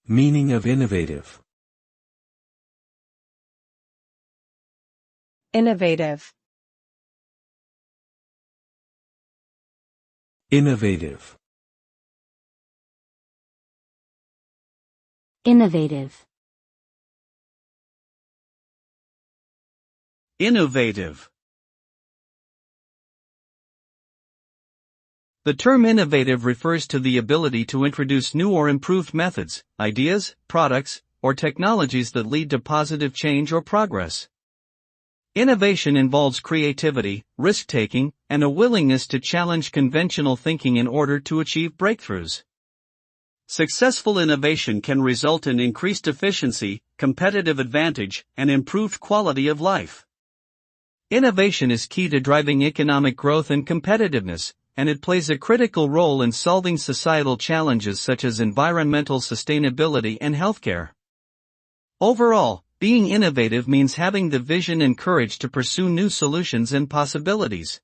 Meaning of innovative. Innovative. Innovative. Innovative. Innovative. The term innovative refers to the ability to introduce new or improved methods, ideas, products, or technologies that lead to positive change or progress. Innovation involves creativity, risk-taking, and a willingness to challenge conventional thinking in order to achieve breakthroughs. Successful innovation can result in increased efficiency, competitive advantage, and improved quality of life. Innovation is key to driving economic growth and competitiveness, and it plays a critical role in solving societal challenges such as environmental sustainability and healthcare. Overall, being innovative means having the vision and courage to pursue new solutions and possibilities.